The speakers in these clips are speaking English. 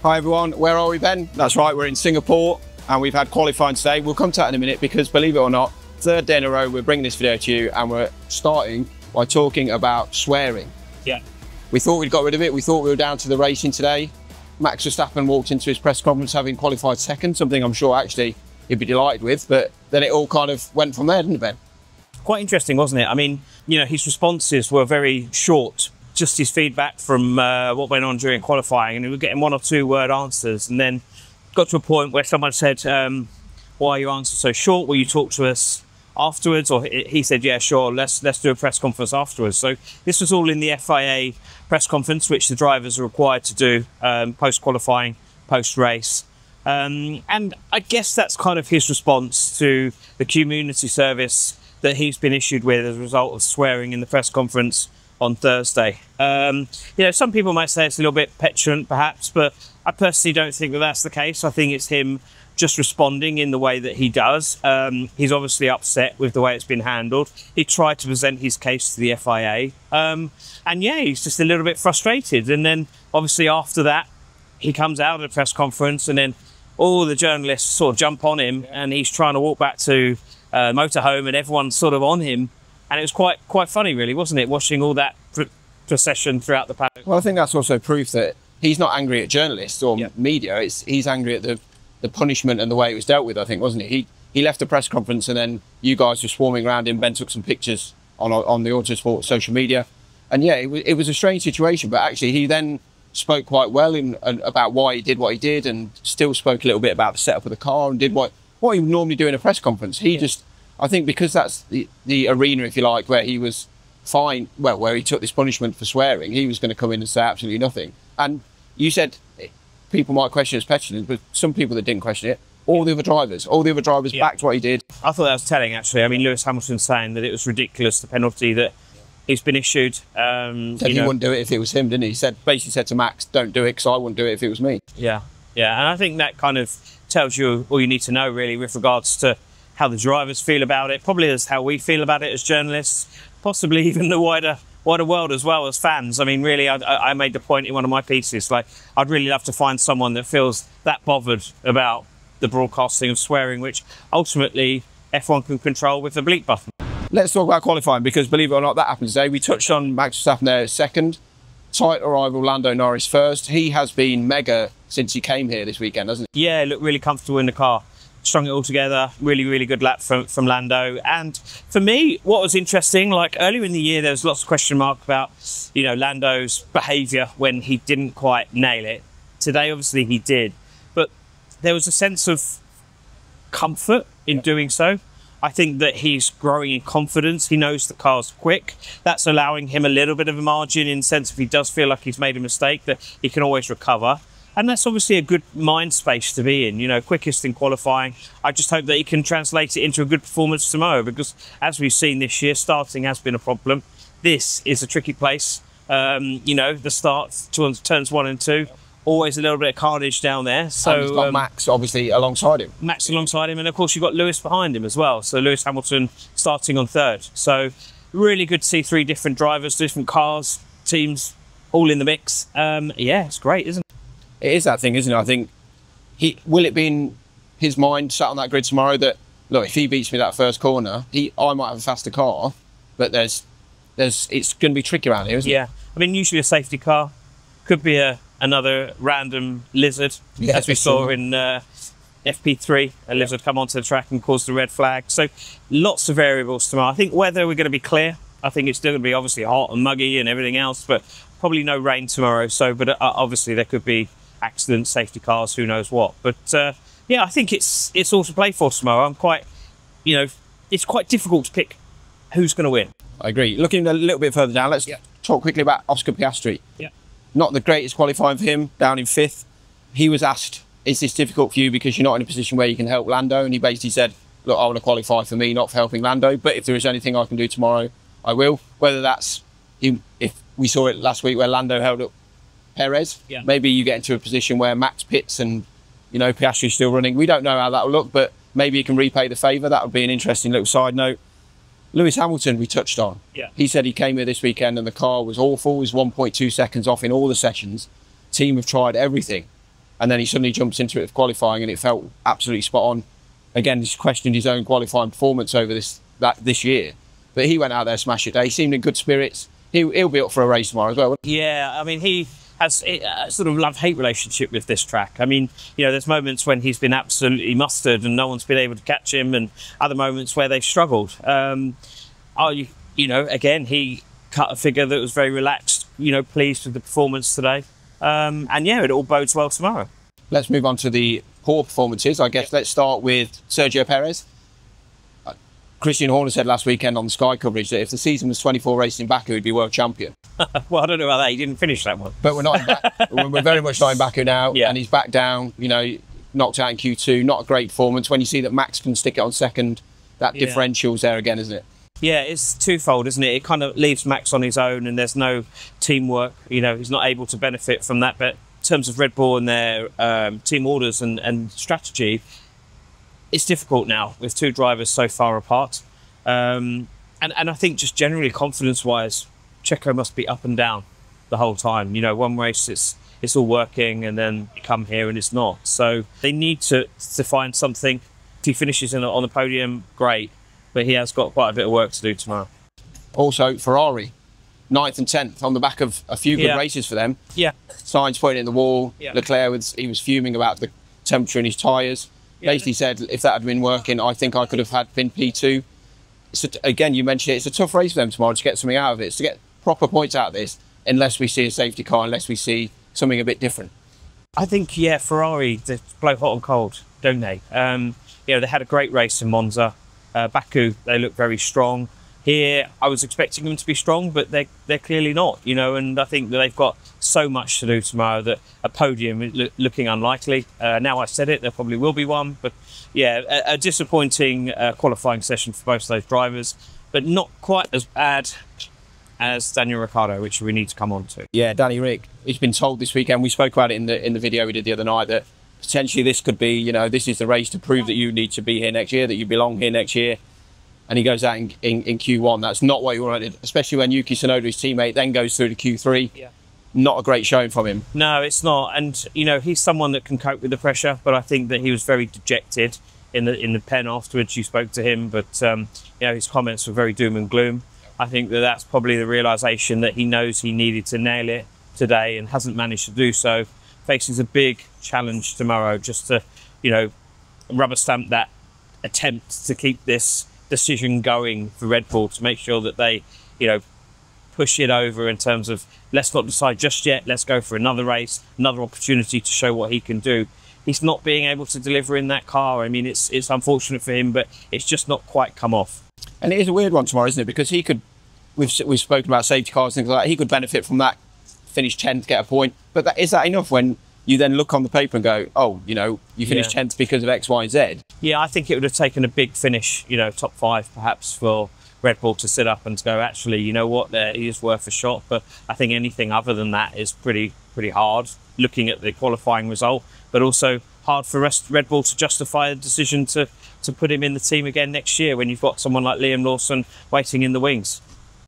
Hi everyone, where are we, Ben? That's right, we're in Singapore and we've had qualifying today. We'll come to that in a minute because, believe it or not, third day in a row we're bringing this video to you and we're starting by talking about swearing. Yeah. We thought we'd got rid of it. We thought we were down to the racing today. Max Verstappen walked into his press conference having qualified second, something I'm sure actually he'd be delighted with, but then it all kind of went from there, didn't it, Ben? Quite interesting, wasn't it? I mean, you know, his responses were very short. Just his feedback from what went on during qualifying, and he was getting 1 or 2 word answers, and then got to a point where someone said, why are your answers so short? Will you talk to us afterwards? Or he said, yeah, sure, let's do a press conference afterwards. So this was all in the FIA press conference, which the drivers are required to do post-qualifying, post-race. And I guess that's kind of his response to the community service that he's been issued with as a result of swearing in the press conference on Thursday. You know, some people might say it's a little bit petulant perhaps, but I personally don't think that that's the case. I think it's him just responding in the way that he does. He's obviously upset with the way it's been handled. He tried to present his case to the FIA. And yeah, he's just a little bit frustrated. And then obviously after that, he comes out of the press conference and then all the journalists sort of jump on him and he's trying to walk back to motorhome and everyone's sort of on him. And it was quite funny, really, wasn't it? Watching all that procession throughout the paddock. Well, I think that's also proof that he's not angry at journalists or media. He's angry at the punishment and the way it was dealt with, I think, wasn't he? He left the press conference and then you guys were swarming around him. Ben took some pictures on the Autosport social media. And yeah, it was a strange situation, but actually he then spoke quite well about why he did what he did and still spoke a little bit about the setup of the car and did what he would normally do in a press conference. He just... I think because that's the arena, if you like, where he was fine, well, where he took this punishment for swearing, he was going to come in and say absolutely nothing. And you said people might question it as petulant, but some people that didn't question it, all the other drivers backed what he did. I thought that was telling, actually. I mean, Lewis Hamilton saying that it was ridiculous, the penalty that he's been issued. Said he wouldn't do it if it was him, didn't he? He basically said to Max, don't do it because I wouldn't do it if it was me. Yeah, yeah, and I think that kind of tells you all you need to know, really, with regards to how the drivers feel about it, probably as how we feel about it as journalists, possibly even the wider world as well as fans. I mean, really, I made the point in one of my pieces, like, I'd really love to find someone that feels that bothered about the broadcasting of swearing, which ultimately F1 can control with the bleep button. Let's talk about qualifying, because believe it or not, that happened today. We touched on Max Verstappen there second, tight arrival Lando Norris first. He has been mega since he came here this weekend, hasn't he? Yeah, looked really comfortable in the car. Strung it all together, really good lap from Lando. And for me, what was interesting, like earlier in the year, there was lots of question mark about, you know, Lando's behaviour when he didn't quite nail it. Today, obviously, he did. But there was a sense of comfort in doing so. I think that he's growing in confidence. He knows the car's quick. That's allowing him a little bit of a margin in the sense if he does feel like he's made a mistake, that he can always recover. And that's obviously a good mind space to be in, you know, quickest in qualifying. I just hope that he can translate it into a good performance tomorrow because, as we've seen this year, starting has been a problem. This is a tricky place. You know, the start towards turns 1 and 2, always a little bit of carnage down there. So and he's got Max, obviously, alongside him. Max alongside him, and of course you've got Lewis behind him as well. So Lewis Hamilton starting on third. So really good to see 3 different drivers, different cars, teams, all in the mix. Yeah, it's great, isn't it? It is that thing, isn't it? I think will it be in his mind sat on that grid tomorrow that, look, if he beats me that first corner, I might have a faster car, but it's going to be tricky around here, isn't it? Yeah, I mean, usually a safety car could be another random lizard, as we saw in FP3, a lizard come onto the track and cause the red flag. So lots of variables tomorrow. I think weather we're going to be clear. I think it's still going to be obviously hot and muggy and everything else, but probably no rain tomorrow. So, but obviously there could be accidents, safety cars, who knows what. But yeah, I think it's all to play for tomorrow. I'm quite, you know, it's quite difficult to pick who's going to win. I agree. Looking a little bit further down, let's talk quickly about Oscar Piastri. Yeah. Not the greatest qualifying for him, down in 5th. He was asked, is this difficult for you because you're not in a position where you can help Lando? And he basically said, look, I want to qualify for me, not for helping Lando. But if there is anything I can do tomorrow, I will. Whether that's, if we saw it last week where Lando held up Perez, maybe you get into a position where Max pits and, you know, Piastri's still running. We don't know how that will look, but maybe he can repay the favour. That would be an interesting little side note. Lewis Hamilton, we touched on. Yeah. He said he came here this weekend and the car was awful. He was 1.2 seconds off in all the sessions. Team have tried everything. and then he suddenly jumps into it with qualifying, and it felt absolutely spot on. Again, he's questioned his own qualifying performance over this year, but he went out there, smashed it. He seemed in good spirits. He'll be up for a race tomorrow as well. Yeah, I mean, he has a sort of love-hate relationship with this track. I mean, you know, there's moments when he's been absolutely mustard and no one's been able to catch him, and other moments where they've struggled. You know, again, he cut a figure that was very relaxed, you know, pleased with the performance today. And yeah, it all bodes well tomorrow. Let's move on to the poor performances. I guess let's start with Sergio Perez. Christian Horner said last weekend on the Sky coverage that if the season was 24 races in Baku, he'd be world champion. Well, I don't know about that. He didn't finish that one. But we're not. We're very much not in Baku now, yeah. And he's back down. You know, knocked out in Q2. Not a great performance. When you see that Max can stick it on second, that differential's there again, isn't it? Yeah, it's twofold, isn't it? It kind of leaves Max on his own, and there's no teamwork. You know, he's not able to benefit from that. But in terms of Red Bull and their team orders and strategy, it's difficult now with two drivers so far apart. And I think just generally confidence-wise, Checo must be up and down the whole time. You know, one race it's all working, and then you come here and it's not. So they need to find something. If he finishes on the podium, great. But he has got quite a bit of work to do tomorrow. Also, Ferrari, 9th and 10th on the back of a few good races for them. Yeah. Sainz pointing in the wall. Yeah. Leclerc was fuming about the temperature in his tyres. Yeah. Basically said, if that had been working, I think I could have been P2. Again, you mentioned it, it's a tough race for them tomorrow to get something out of it. It's to get proper points out of this, unless we see a safety car, unless we see something a bit different. I think, yeah, Ferrari, they blow hot and cold, don't they? You know, they had a great race in Monza. Baku, they look very strong. Here, I was expecting them to be strong, but they're clearly not, you know, and I think that they've got so much to do tomorrow that a podium is looking unlikely. Now I said it, there probably will be one, but yeah, a disappointing qualifying session for both of those drivers, but not quite as bad as Daniel Ricciardo, which we need to come on to. Yeah, Danny Rick, he's been told this weekend, we spoke about it in the video we did the other night, that potentially this could be, you know, this is the race to prove that you need to be here next year, that you belong here next year. And he goes out in Q1. That's not what you wanted, especially when Yuki Tsunoda, his teammate, then goes through to Q3. Yeah. Not a great showing from him. No, it's not. And, you know, he's someone that can cope with the pressure, but I think that he was very dejected in the pen afterwards. You spoke to him, but, you know, his comments were very doom and gloom. I think that that's probably the realisation that he knows he needed to nail it today and hasn't managed to do so. Faces a big challenge tomorrow just to, you know, rubber stamp that attempt to keep this decision going for Red Bull, to make sure that they, you know, push it over in terms of let's not decide just yet, let's go for another race, another opportunity to show what he can do. He's not being able to deliver in that car. I mean, it's unfortunate for him, but it's just not quite come off. And it is a weird one tomorrow, isn't it? Because he could, we've spoken about safety cars and things like that, he could benefit from that, finish 10th, get a point. But is that enough when you then look on the paper and go, oh, you know, you finished 10th because of X, Y, and Z? Yeah, I think it would have taken a big finish, you know, top 5 perhaps, for Red Bull to sit up and to go, actually, you know what, he is worth a shot. But I think anything other than that is pretty hard, looking at the qualifying result, but also hard for Red Bull to justify the decision to put him in the team again next year when you've got someone like Liam Lawson waiting in the wings.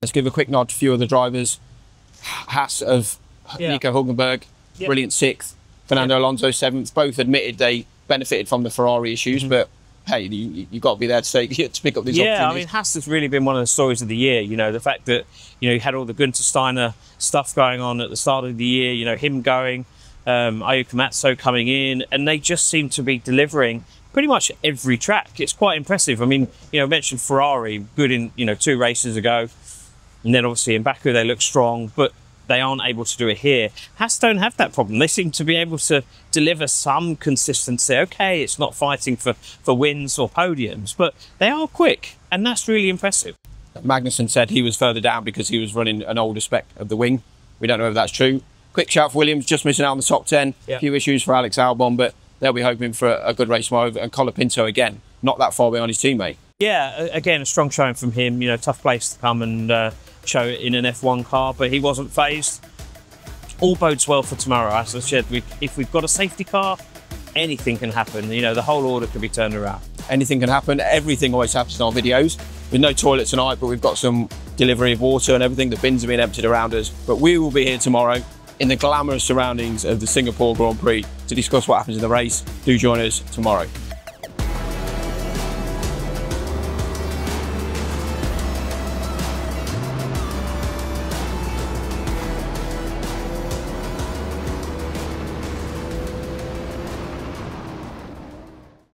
Let's give a quick nod to a few of the drivers. Haas of Nico Hulkenberg, brilliant 6th. Fernando Alonso 7th. Both admitted they benefited from the Ferrari issues, but hey, you've got to be there to pick up these opportunities. I mean, Haas has really been one of the stories of the year. You know, the fact that, you know, you had all the Günther Steiner stuff going on at the start of the year, you know, him going, Ayuka Matsuo coming in, and they just seem to be delivering pretty much every track. It's quite impressive. I mean, you know, I mentioned Ferrari, good in, you know, 2 races ago, and then obviously in Baku they look strong, but they aren't able to do it here. Haas don't have that problem. They seem to be able to deliver some consistency. Okay, it's not fighting for wins or podiums, but they are quick, and that's really impressive. Magnussen said he was further down because he was running an older spec of the wing. We don't know if that's true. Quick shout for Williams, just missing out on the top 10. A few issues for Alex Albon, but they'll be hoping for a good race tomorrow. And Colapinto, again, not that far behind his teammate. Yeah, again, a strong showing from him. You know, tough place to come and show it in an F1 car, but he wasn't phased. All bodes well for tomorrow. As I said, if we've got a safety car, anything can happen. You know, the whole order could be turned around. Anything can happen. Everything always happens in our videos. With no toilet tonight, but we've got some delivery of water and everything. The bins are being emptied around us. But we will be here tomorrow. in the glamorous surroundings of the Singapore Grand Prix to discuss what happens in the race. Do join us tomorrow.